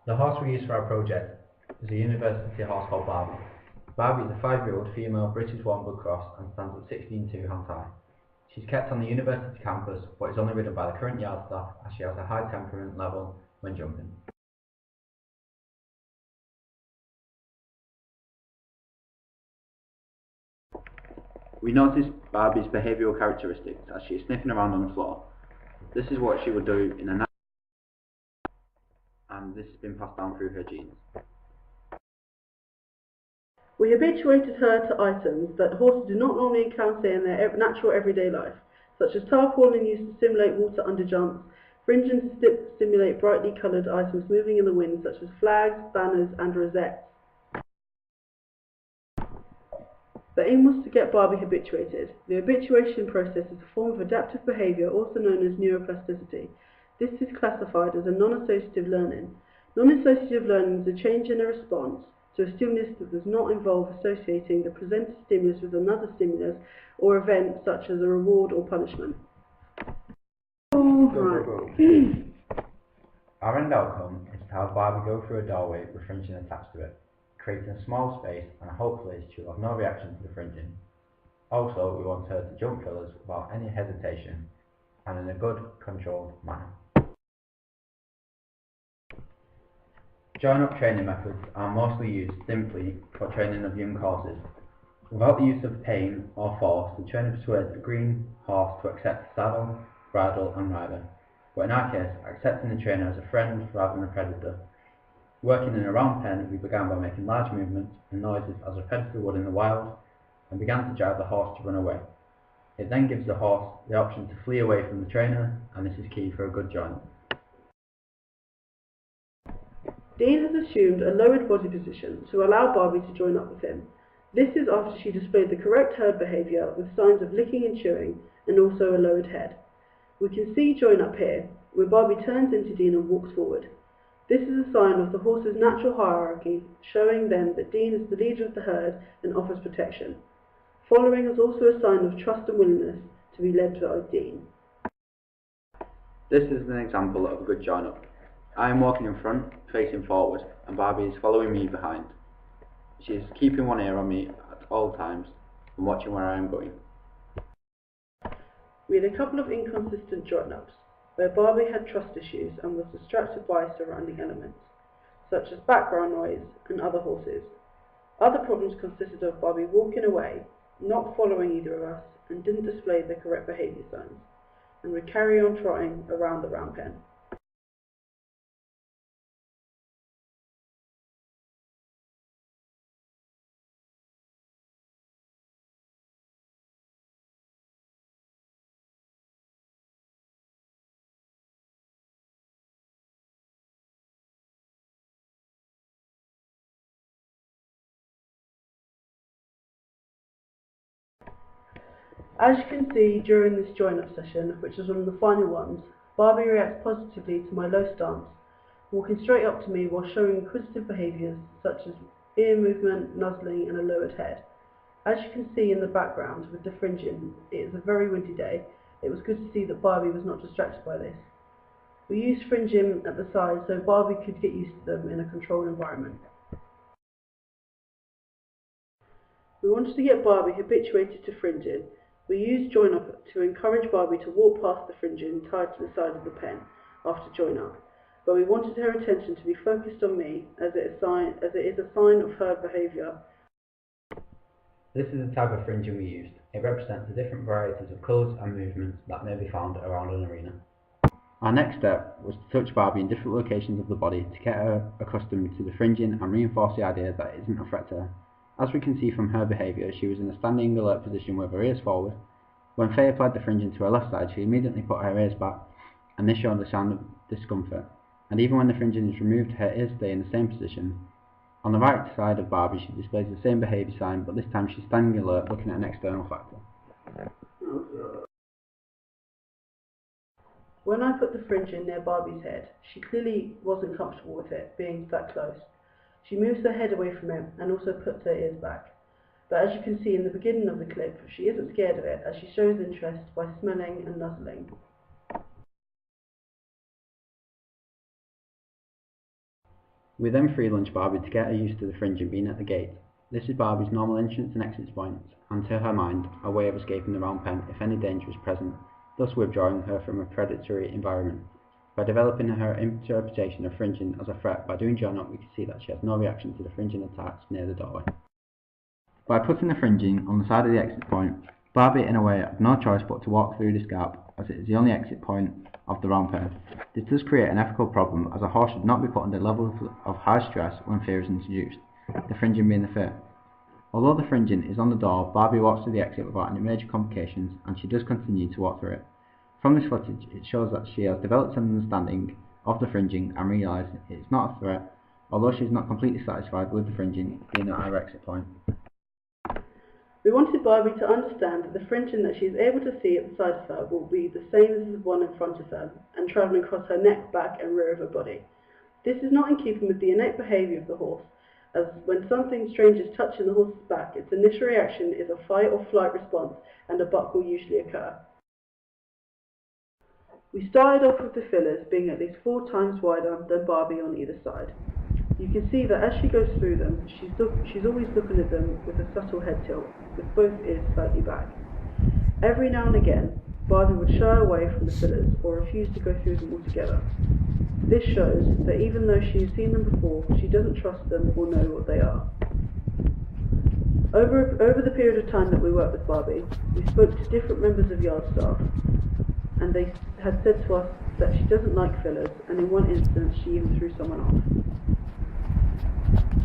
The horse we used for our project is a university horse called Barbie. Barbie is a 5-year-old female British warm blood cross and stands at 16.2 hands high. She's kept on the university campus but is only ridden by the current yard staff as she has a high temperament level when jumping. We noticed Barbie's behavioural characteristics as she is sniffing around on the floor. This is what she would do in a natural and this has been passed down through her genes. We habituated her to items that horses do not normally encounter in their natural everyday life, such as tarpaulin used to simulate water under jumps, fringing to stimulate brightly coloured items moving in the wind, such as flags, banners and rosettes. The aim was to get Barbie habituated. The habituation process is a form of adaptive behaviour, also known as neuroplasticity. This is classified as a non-associative learning. Non-associative learning is a change in a response to a stimulus that does not involve associating the presented stimulus with another stimulus or event such as a reward or punishment. Our end outcome is to have Barbie go through a doorway with fringing attached to it, creating a small space and hopefully she will have no reaction to the fringing. Also, we want her to jump pillars without any hesitation and in a good, controlled manner. Join-up training methods are mostly used simply for training of young horses. Without the use of pain or force, the trainer persuades a green horse to accept saddle, bridle and rider, but in our case, accepting the trainer as a friend rather than a predator. Working in a round pen, we began by making large movements and noises as a predator would in the wild, and began to drive the horse to run away. It then gives the horse the option to flee away from the trainer, and this is key for a good join-up. Dean has assumed a lowered body position to allow Barbie to join up with him. This is after she displayed the correct herd behaviour with signs of licking and chewing and also a lowered head. We can see join up here, where Barbie turns into Dean and walks forward. This is a sign of the horse's natural hierarchy, showing them that Dean is the leader of the herd and offers protection. Following is also a sign of trust and willingness to be led by Dean. This is an example of a good join-up. I am walking in front, facing forward, and Barbie is following me behind. She is keeping one ear on me at all times and watching where I am going. We had a couple of inconsistent join-ups, where Barbie had trust issues and was distracted by surrounding elements, such as background noise and other horses. Other problems consisted of Barbie walking away, not following either of us, and didn't display the correct behaviour signs, and would carry on trotting around the round pen. As you can see during this join-up session, which is one of the final ones, Barbie reacts positively to my low stance, walking straight up to me while showing inquisitive behaviours such as ear movement, nuzzling and a lowered head. As you can see in the background with the fringing, it is a very windy day. It was good to see that Barbie was not distracted by this. We used fringing at the sides so Barbie could get used to them in a controlled environment. We wanted to get Barbie habituated to fringing. We used join-up to encourage Barbie to walk past the fringing tied to the side of the pen after join-up, but we wanted her attention to be focused on me as it is a sign of her behaviour. This is the type of fringing we used. It represents the different varieties of colours and movements that may be found around an arena. Our next step was to touch Barbie in different locations of the body to get her accustomed to the fringing and reinforce the idea that it isn't a threat to her. As we can see from her behaviour, she was in a standing alert position with her ears forward. When Faie applied the fringing to her left side, she immediately put her ears back, and this showed a sign of discomfort. And even when the fringing is removed, her ears stay in the same position. On the right side of Barbie, she displays the same behaviour sign, but this time she's standing alert, looking at an external factor. When I put the fringing near Barbie's head, she clearly wasn't comfortable with it being that close. She moves her head away from it and also puts her ears back. But as you can see in the beginning of the clip, she isn't scared of it as she shows interest by smelling and nuzzling. We then free lunge Barbie to get her used to the fringing being at the gate. This is Barbie's normal entrance and exit points, and to her mind, a way of escaping the round pen if any danger is present, thus withdrawing her from a predatory environment. By developing her interpretation of fringing as a threat by doing join up, we can see that she has no reaction to the fringing attached near the doorway. By putting the fringing on the side of the exit point, Barbie in a way had no choice but to walk through this gap, as it is the only exit point of the round pen. This does create an ethical problem, as a horse should not be put under levels of high stress when fear is introduced, the fringing being the fear. Although the fringing is on the door, Barbie walks through the exit without any major complications, and she does continue to walk through it. From this footage, it shows that she has developed an understanding of the fringing and realised it is not a threat, although she is not completely satisfied with the fringing being at her exit point. We wanted Barbie to understand that the fringing that she is able to see at the side of her will be the same as the one in front of her, and travelling across her neck, back and rear of her body. This is not in keeping with the innate behaviour of the horse, as when something strange is touching the horse's back, its initial reaction is a fight or flight response, and a buck will usually occur. We started off with the fillers being at least 4 times wider than Barbie on either side. You can see that as she goes through them, she's always looking at them with a subtle head tilt, with both ears slightly back. Every now and again, Barbie would shy away from the fillers or refuse to go through them altogether. This shows that even though she has seen them before, she doesn't trust them or know what they are. Over the period of time that we worked with Barbie, we spoke to different members of yard staff, and they had said to us that she doesn't like fillers, and in one instance she even threw someone off.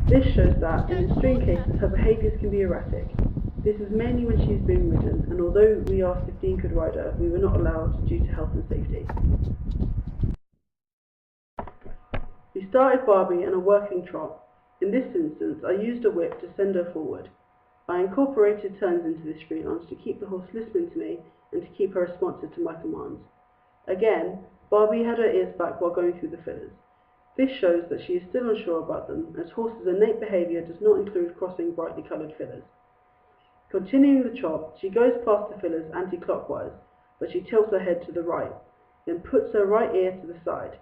This shows that, in extreme cases, her behaviours can be erratic. This is mainly when she is being ridden, and although we asked if Dean could ride her, we were not allowed due to health and safety. We started Barbie in a working trot. In this instance, I used a whip to send her forward. I incorporated turns into this free lunge to keep the horse listening to me and to keep her responsive to my commands. Again, Barbie had her ears back while going through the fillers. This shows that she is still unsure about them, as horses' innate behaviour does not include crossing brightly coloured fillers. Continuing the trot, she goes past the fillers anti-clockwise, but she tilts her head to the right, then puts her right ear to the side.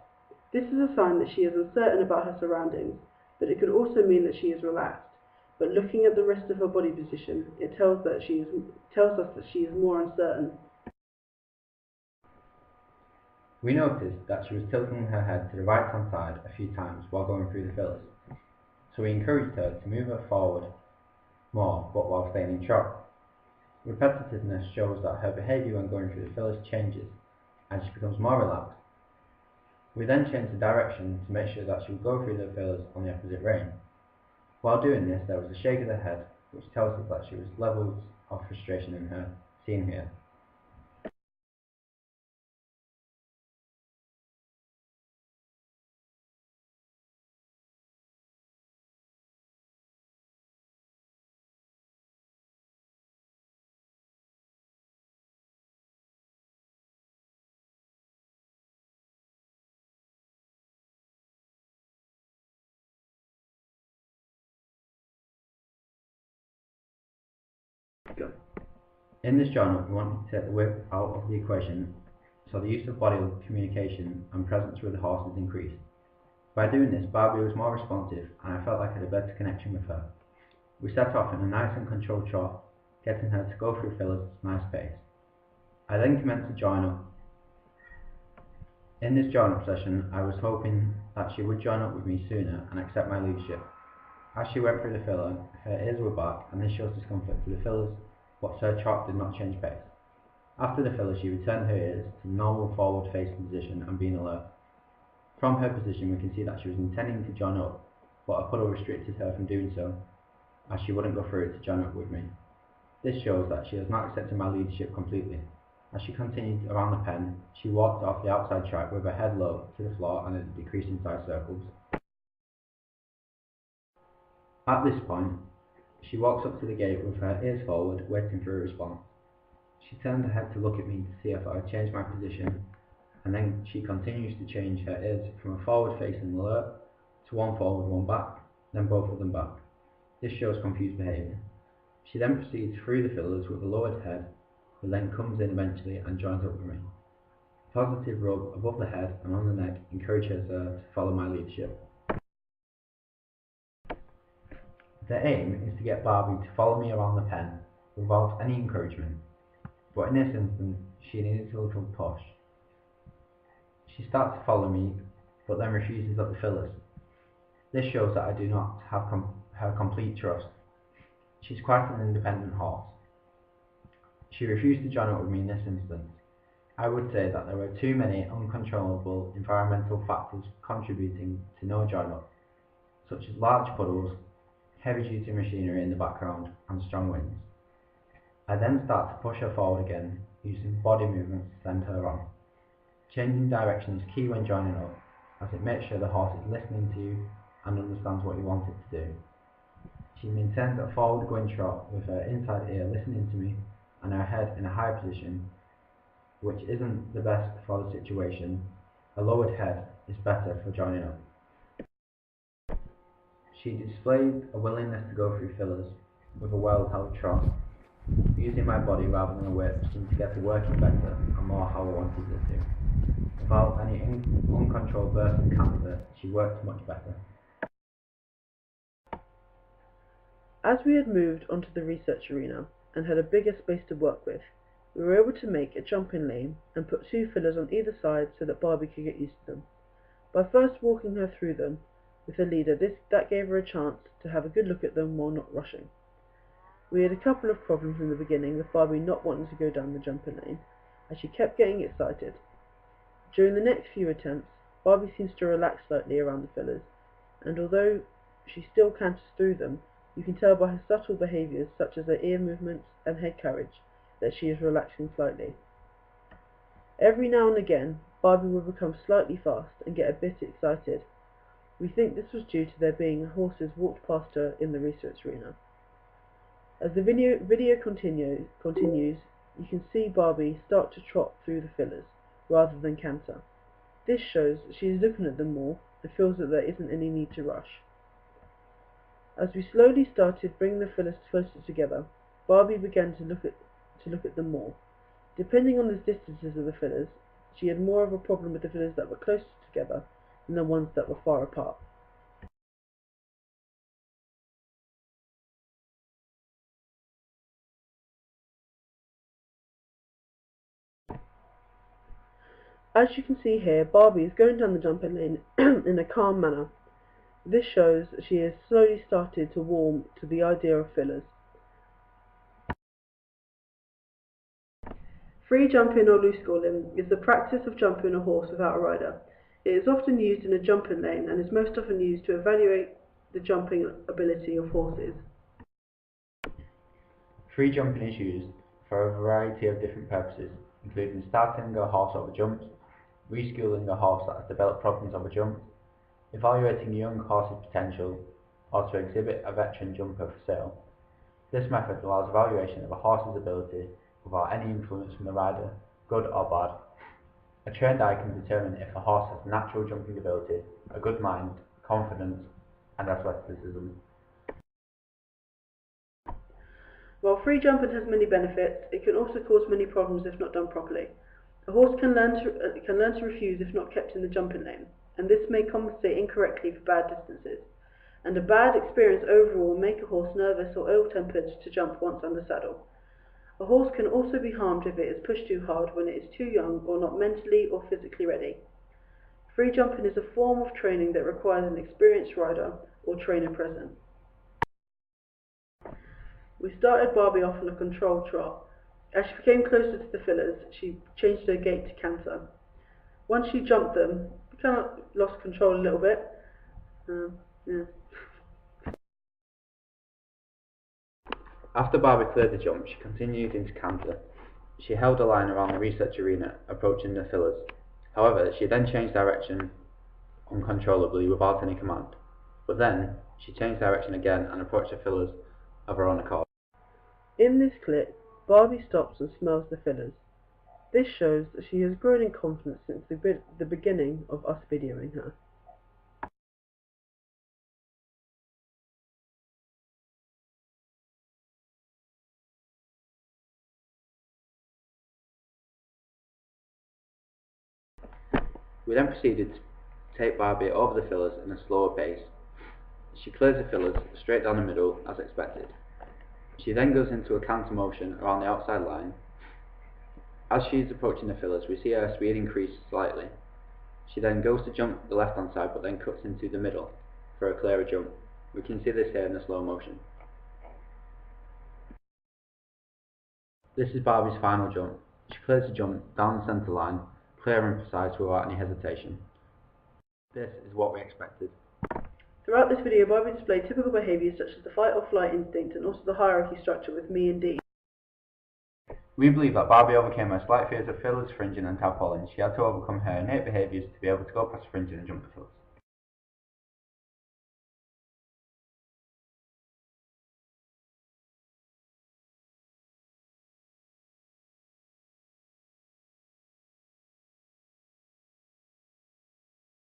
This is a sign that she is uncertain about her surroundings, but it could also mean that she is relaxed. But looking at the rest of her body position, it tells us that she is more uncertain. We noticed that she was tilting her head to the right hand side a few times while going through the fillers, so we encouraged her to move her forward more, but while staying in trot. Repetitiveness shows that her behaviour when going through the fillers changes, and she becomes more relaxed. We then changed the direction to make sure that she would go through the fillers on the opposite rein. While doing this, there was a shake of the head, which tells us that she was levels of frustration in her seen here. Go. In this journal, we wanted to take the whip out of the equation, so the use of body communication and presence with the horse is increased. By doing this, Barbie was more responsive, and I felt like I had a better connection with her. We set off in a nice and controlled trot, getting her to go through fillers at a nice pace. I then commenced to join up. In this join up session, I was hoping that she would join up with me sooner and accept my leadership. As she went through the filler, her ears were back, and this shows discomfort to the fillers, but her trot did not change pace. After the filler, she returned her ears to normal forward facing position and being alert. From her position, we can see that she was intending to join up, but a puddle restricted her from doing so, as she wouldn't go through it to join up with me. This shows that she has not accepted my leadership completely. As she continued around the pen, she walked off the outside track with her head low to the floor and in decreasing size circles. At this point, she walks up to the gate with her ears forward, waiting for a response. She turned her head to look at me to see if I would change my position, and then she continues to change her ears from a forward-facing alert to one forward, one back, then both of them back. This shows confused behaviour. She then proceeds through the fillers with a lowered head, but then comes in eventually and joins up with me. A positive rub above the head and on the neck encourages her to follow my leadership. The aim is to get Barbie to follow me around the pen without any encouragement, but in this instance she needs a little push. She starts to follow me, but then refuses at the fillers. This shows that I do not have her complete trust. She's quite an independent horse. She refused to join up with me in this instance. I would say that there were too many uncontrollable environmental factors contributing to no join up, such as large puddles, heavy-duty machinery in the background, and strong winds. I then start to push her forward again, using body movements to send her on. Changing direction is key when joining up, as it makes sure the horse is listening to you and understands what you want it to do. She maintains a forward-going trot with her inside ear listening to me and her head in a high position, which isn't the best for the situation. A lowered head is better for joining up. She displayed a willingness to go through fillers with a well-held trot. Using my body rather than a whip seemed to get her working better and more how I wanted it to. Without any uncontrolled bursts of canter, she worked much better. As we had moved onto the research arena and had a bigger space to work with, we were able to make a jumping lane and put 2 fillers on either side so that Barbie could get used to them. By first walking her through them with a leader, that gave her a chance to have a good look at them while not rushing. We had a couple of problems in the beginning with Barbie not wanting to go down the jumping lane, as she kept getting excited. During the next few attempts, Barbie seems to relax slightly around the fillers, and although she still canters through them, you can tell by her subtle behaviours such as her ear movements and head carriage that she is relaxing slightly. Every now and again, Barbie will become slightly fast and get a bit excited. We think this was due to there being horses walked past her in the research arena. As the video continues, you can see Barbie start to trot through the fillers, rather than canter. This shows that she is looking at them more and feels that there isn't any need to rush. As we slowly started bringing the fillers closer together, Barbie began to look at them more. Depending on the distances of the fillers, she had more of a problem with the fillers that were closer together than the ones that were far apart. As you can see here, Barbie is going down the jumping lane in a calm manner. This shows that she has slowly started to warm to the idea of fillers. Free jumping or loose schooling is the practice of jumping a horse without a rider. It is often used in a jumping lane and is most often used to evaluate the jumping ability of horses. Free jumping is used for a variety of different purposes, including starting a horse over jumps, reschooling a horse that has developed problems over jumps, evaluating a young horse's potential, or to exhibit a veteran jumper for sale. This method allows evaluation of a horse's ability without any influence from the rider, good or bad. A trained eye can determine if a horse has natural jumping ability, a good mind, confidence, and athleticism. While free jumping has many benefits, it can also cause many problems if not done properly. A horse can learn to refuse if not kept in the jumping lane, and this may compensate incorrectly for bad distances. And a bad experience overall will make a horse nervous or ill-tempered to jump once under saddle. A horse can also be harmed if it is pushed too hard when it is too young or not mentally or physically ready. Free jumping is a form of training that requires an experienced rider or trainer present. We started Barbie off on a controlled trot. As she became closer to the fillers, she changed her gait to canter. Once she jumped them, we kind of lost control a little bit. After Barbie cleared the jump, she continued into canter. She held a line around the research arena, approaching the fillers. However, she then changed direction uncontrollably without any command. But then, she changed direction again and approached the fillers of her own accord. In this clip, Barbie stops and smells the fillers. This shows that she has grown in confidence since the beginning of us videoing her. We then proceeded to take Barbie over the fillers in a slower pace. She clears the fillers straight down the middle as expected. She then goes into a counter motion around the outside line. As she is approaching the fillers, we see her speed increase slightly. She then goes to jump the left hand side but then cuts into the middle for a clearer jump. We can see this here in the slow motion. This is Barbie's final jump. She clears the jump down the centre line, clear and precise without any hesitation. This is what we expected. Throughout this video, Barbie displayed typical behaviours such as the fight or flight instinct and also the hierarchy structure with me and Dean. We believe that Barbie overcame her slight fears of fillers, fringing and tab pulling. She had to overcome her innate behaviours to be able to go past fringing and jump the fillers.